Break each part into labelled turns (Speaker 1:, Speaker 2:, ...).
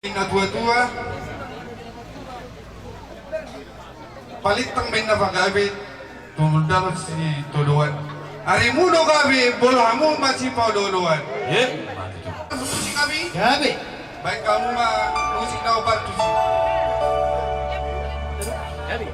Speaker 1: na tua-tua palitang may napagabit tumundang si tuluan hari mudo gabi bolamu masih pauduluan musik kami
Speaker 2: Gabi.
Speaker 1: baik kamu mah musik na obat tu
Speaker 2: Gabi.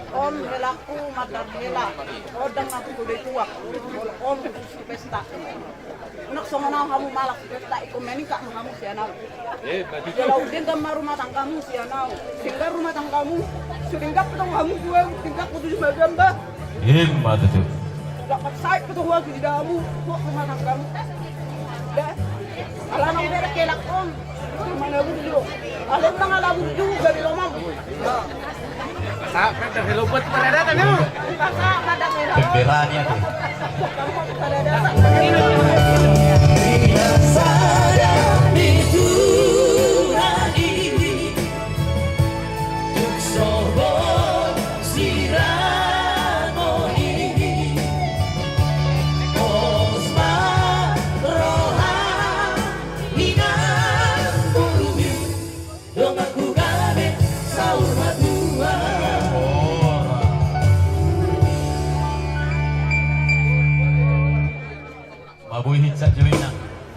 Speaker 3: Om helaku madar hela odang aku kudu tuak om pesta nak songana kamu malak pesta iku menika kamu sianau kalau din gamar rumah tanggamu sianau sehingga rumah tanggamu sehingga petong kamu dua tingkat kudu sebagian bah
Speaker 2: Mata tu.
Speaker 3: dapat saya ketemu lagi di dalammu kok rumah tanggamu dah ala nang bere kelak om mana budu ala nang ala budu dari lomam
Speaker 2: Kakak dah luput pada datang tu.
Speaker 3: kakak ada
Speaker 2: Temperanya tu.
Speaker 3: ada